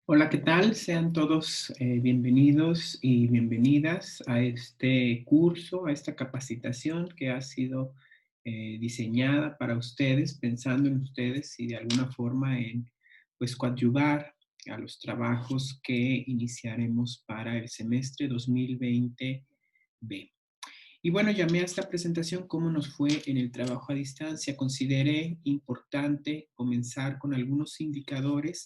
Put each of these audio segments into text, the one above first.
Hola, ¿qué tal? Sean todos bienvenidos y bienvenidas a este curso, a esta capacitación que ha sido diseñada para ustedes, pensando en ustedes y de alguna forma en, pues, coadyuvar a los trabajos que iniciaremos para el semestre 2020B. Y bueno, llamé a esta presentación cómo nos fue en el trabajo a distancia. Consideré importante comenzar con algunos indicadores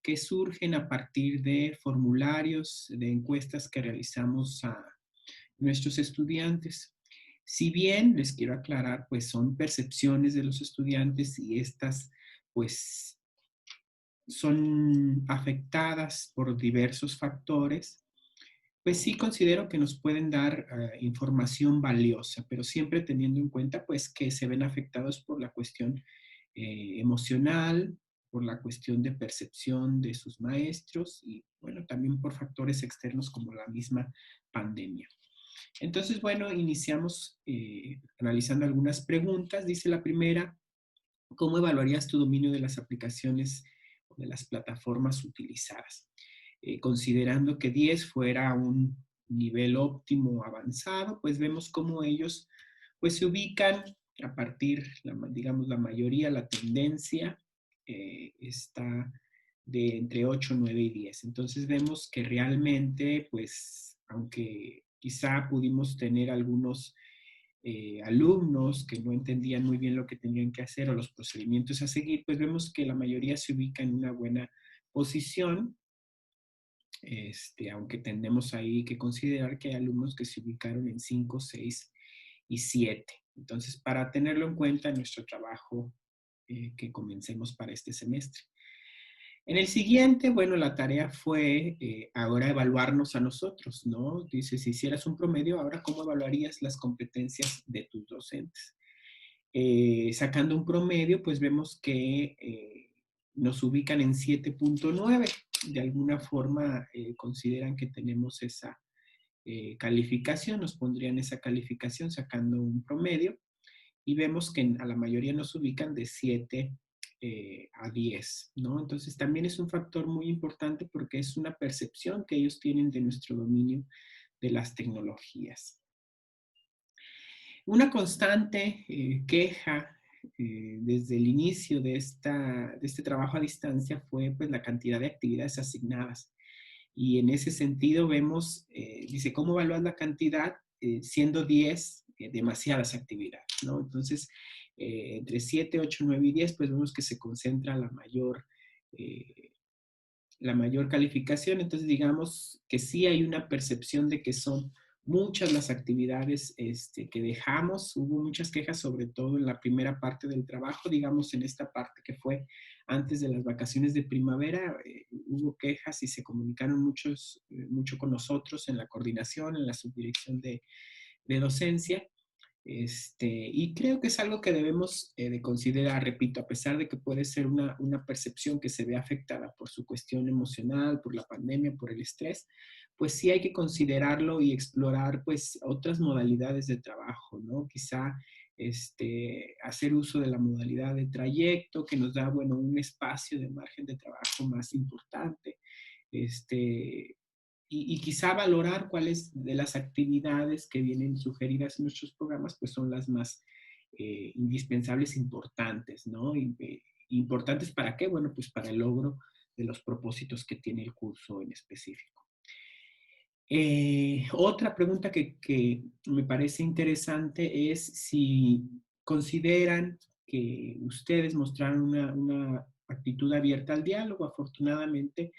que surgen a partir de formularios, de encuestas que realizamos a nuestros estudiantes. Si bien les quiero aclarar, pues son percepciones de los estudiantes y estas, pues, son afectadas por diversos factores, pues sí considero que nos pueden dar información valiosa, pero siempre teniendo en cuenta pues que se ven afectados por la cuestión emocional, por la cuestión de percepción de sus maestros y bueno, también por factores externos como la misma pandemia. Entonces, bueno, iniciamos analizando algunas preguntas. Dice la primera, ¿cómo evaluarías tu dominio de las aplicaciones o de las plataformas utilizadas? Considerando que 10 fuera un nivel óptimo avanzado, pues vemos cómo ellos pues se ubican a partir, digamos, la mayoría, la tendencia está de entre 8, 9 y 10. Entonces vemos que realmente, pues, aunque quizá pudimos tener algunos alumnos que no entendían muy bien lo que tenían que hacer o los procedimientos a seguir, pues vemos que la mayoría se ubica en una buena posición, aunque tenemos ahí que considerar que hay alumnos que se ubicaron en 5, 6 y 7. Entonces, para tenerlo en cuenta en nuestro trabajo que comencemos para este semestre. En el siguiente, bueno, la tarea fue ahora evaluarnos a nosotros, ¿no? Dice, si hicieras un promedio, ahora, ¿cómo evaluarías las competencias de tus docentes? Sacando un promedio, pues vemos que nos ubican en 7.9. De alguna forma consideran que tenemos esa calificación, nos pondrían esa calificación sacando un promedio y vemos que a la mayoría nos ubican de 7 a 10, ¿no? Entonces también es un factor muy importante porque es una percepción que ellos tienen de nuestro dominio de las tecnologías. Una constante queja desde el inicio de este trabajo a distancia fue pues, la cantidad de actividades asignadas. Y en ese sentido vemos, dice, ¿cómo evalúas la cantidad? Siendo 10, demasiadas actividades, ¿no? Entonces, entre 7, 8, 9 y 10, pues vemos que se concentra eh, la mayor calificación. Entonces, digamos que sí hay una percepción de que son muchas las actividades que dejamos. Hubo muchas quejas, sobre todo en la primera parte del trabajo, digamos, en esta parte que fue antes de las vacaciones de primavera. Hubo quejas y se comunicaron mucho con nosotros en la coordinación, en la subdirección de docencia. Y creo que es algo que debemos de considerar, repito, a pesar de que puede ser una percepción que se ve afectada por su cuestión emocional, por la pandemia, por el estrés, pues sí hay que considerarlo y explorar pues otras modalidades de trabajo, ¿no? Quizá hacer uso de la modalidad de trayecto que nos da, bueno, un espacio de margen de trabajo más importante, este, y quizá valorar cuáles de las actividades que vienen sugeridas en nuestros programas, pues son las más indispensables, importantes, ¿no? ¿Importantes para qué? Bueno, pues para el logro de los propósitos que tiene el curso en específico. Otra pregunta que me parece interesante es si consideran que ustedes mostraron una actitud abierta al diálogo. Afortunadamente,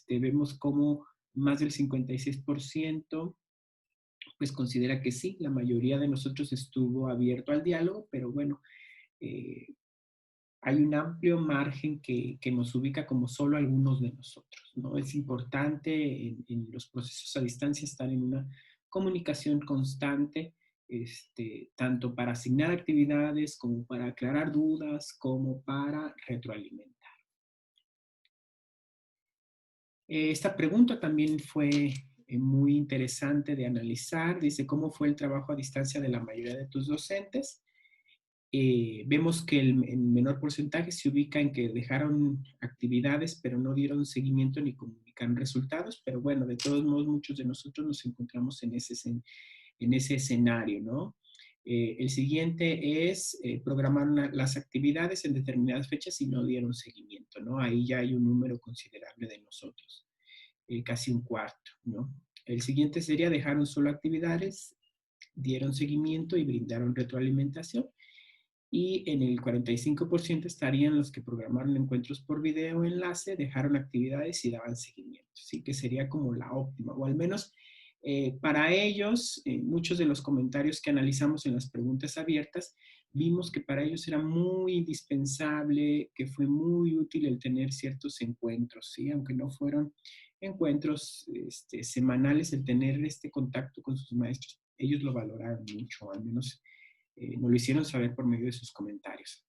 vemos cómo más del 56% pues considera que sí, la mayoría de nosotros estuvo abierto al diálogo, pero bueno, eh, hay un amplio margen que nos ubica como solo algunos de nosotros, ¿no? Es importante en los procesos a distancia estar en una comunicación constante, tanto para asignar actividades como para aclarar dudas, como para retroalimentar. Esta pregunta también fue muy interesante de analizar. Dice, ¿cómo fue el trabajo a distancia de la mayoría de tus docentes? Vemos que el menor porcentaje se ubica en que dejaron actividades, pero no dieron seguimiento ni comunicaron resultados. Pero bueno, de todos modos, muchos de nosotros nos encontramos en ese escenario, ¿no? El siguiente es programar las actividades en determinadas fechas y no dieron seguimiento, ¿no? Ahí ya hay un número considerable de nosotros, casi un cuarto, ¿no? El siguiente sería dejaron solo actividades, dieron seguimiento y brindaron retroalimentación. Y en el 45% estarían los que programaron encuentros por video o enlace, dejaron actividades y daban seguimiento. Sí, que sería como la óptima, o al menos para ellos, muchos de los comentarios que analizamos en las preguntas abiertas, vimos que para ellos era muy indispensable, que fue muy útil el tener ciertos encuentros, ¿sí? Aunque no fueron encuentros semanales, el tener este contacto con sus maestros, ellos lo valoraron mucho, al menos nos lo hicieron saber por medio de sus comentarios.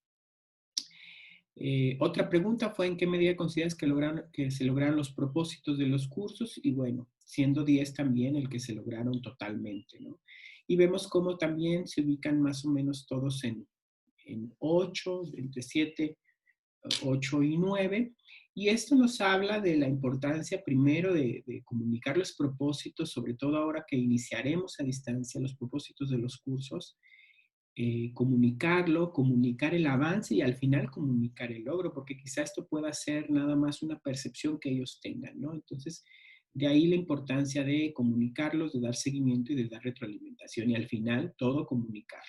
Otra pregunta fue en qué medida consideras que se lograron los propósitos de los cursos, y bueno, siendo 10 también el que se lograron totalmente, ¿no? Y vemos cómo también se ubican más o menos todos en 8, entre 7, 8 y 9. Y esto nos habla de la importancia primero de comunicar los propósitos, sobre todo ahora que iniciaremos a distancia los propósitos de los cursos, comunicarlo, comunicar el avance y al final comunicar el logro, porque quizá esto pueda ser nada más una percepción que ellos tengan, ¿no? Entonces, de ahí la importancia de comunicarlos, de dar seguimiento y de dar retroalimentación y al final todo comunicar.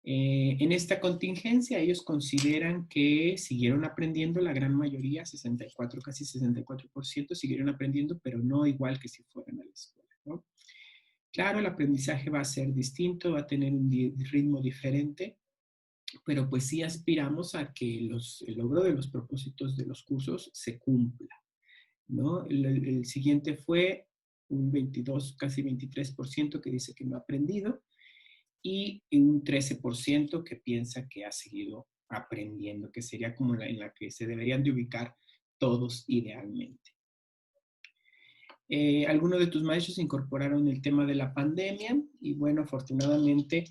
En esta contingencia ellos consideran que siguieron aprendiendo, la gran mayoría, 64, casi 64%, siguieron aprendiendo, pero no igual que si fueran a la escuela, ¿no? Claro, el aprendizaje va a ser distinto, va a tener un ritmo diferente, pero pues sí aspiramos a que el logro de los propósitos de los cursos se cumpla, ¿no? El siguiente fue un 22, casi 23% que dice que no ha aprendido y un 13% que piensa que ha seguido aprendiendo, que sería como en la que se deberían de ubicar todos idealmente. Algunos de tus maestros incorporaron el tema de la pandemia y bueno, afortunadamente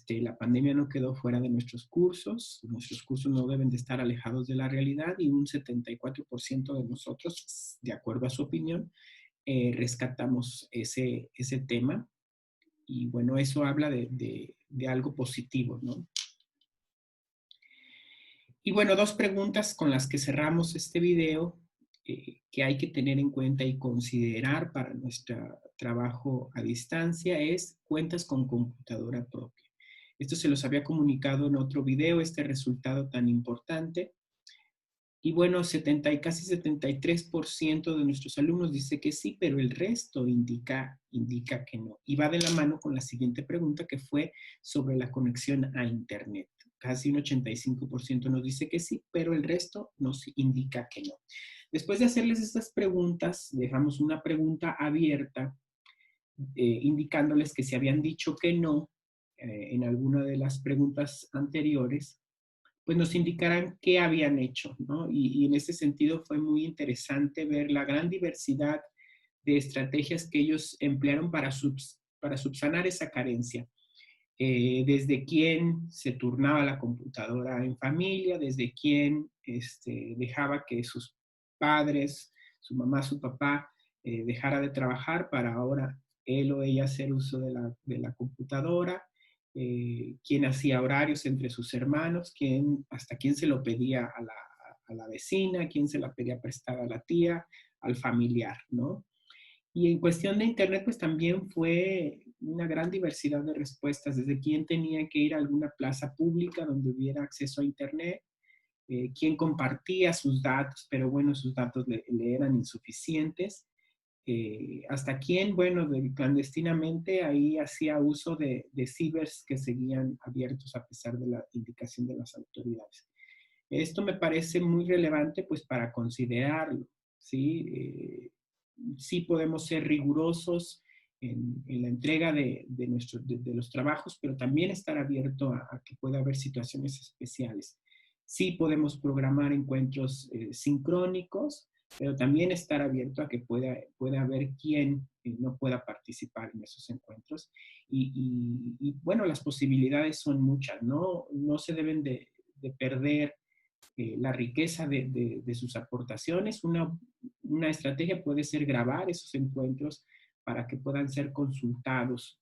la pandemia no quedó fuera de nuestros cursos no deben de estar alejados de la realidad y un 74% de nosotros, de acuerdo a su opinión, rescatamos ese tema y bueno, eso habla de algo positivo, ¿no? Y bueno, dos preguntas con las que cerramos este video que hay que tener en cuenta y considerar para nuestro trabajo a distancia es, ¿cuentas con computadora propia? Esto se los había comunicado en otro video, este resultado tan importante. Y bueno, casi 73% de nuestros alumnos dice que sí, pero el resto indica que no. Y va de la mano con la siguiente pregunta que fue sobre la conexión a Internet. Casi un 85% nos dice que sí, pero el resto nos indica que no. Después de hacerles estas preguntas, dejamos una pregunta abierta indicándoles que si habían dicho que no en alguna de las preguntas anteriores, pues nos indicarán qué habían hecho, ¿no? Y en ese sentido fue muy interesante ver la gran diversidad de estrategias que ellos emplearon para subsanar esa carencia. Desde quién se turnaba la computadora en familia, desde quién dejaba que sus padres, su mamá, su papá, dejara de trabajar para ahora él o ella hacer uso de la computadora, quién hacía horarios entre sus hermanos, hasta quién se lo pedía a la vecina, quién se la pedía prestada a la tía, al familiar, ¿no? Y en cuestión de Internet, pues también fue una gran diversidad de respuestas, desde quién tenía que ir a alguna plaza pública donde hubiera acceso a Internet, quién compartía sus datos, pero bueno, sus datos le eran insuficientes, hasta quién, bueno, clandestinamente ahí hacía uso de cibers que seguían abiertos a pesar de la indicación de las autoridades. Esto me parece muy relevante pues para considerarlo, ¿sí? Sí podemos ser rigurosos en la entrega de los trabajos, pero también estar abierto a que pueda haber situaciones especiales. Sí podemos programar encuentros sincrónicos, pero también estar abierto a que pueda haber quien no pueda participar en esos encuentros. Bueno, las posibilidades son muchas, ¿no? No se deben de perder la riqueza de sus aportaciones. Una estrategia puede ser grabar esos encuentros para que puedan ser consultados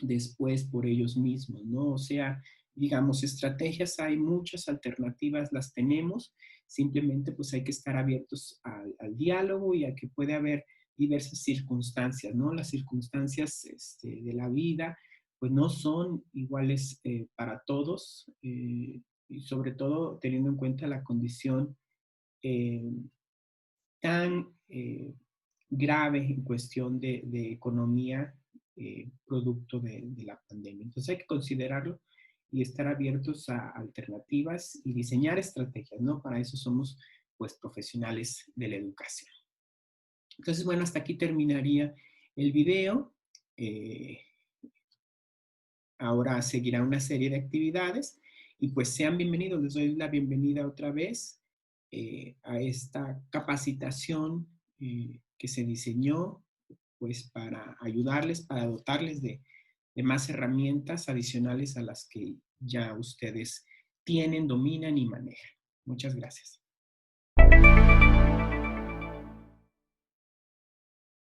después por ellos mismos, ¿no? O sea, digamos, estrategias hay muchas, alternativas las tenemos, simplemente pues hay que estar abiertos al diálogo y a que puede haber diversas circunstancias, ¿no? Las circunstancias de la vida pues no son iguales para todos y sobre todo teniendo en cuenta la condición eh, tan grave en cuestión de economía producto de la pandemia. Entonces hay que considerarlo y estar abiertos a alternativas y diseñar estrategias, ¿no? Para eso somos, pues, profesionales de la educación. Entonces, bueno, hasta aquí terminaría el video. Eh, Ahora seguirá una serie de actividades y pues sean bienvenidos, les doy la bienvenida otra vez a esta capacitación que se diseñó pues para ayudarles, para dotarles de más herramientas adicionales a las que ya ustedes tienen, dominan y manejan. Muchas gracias.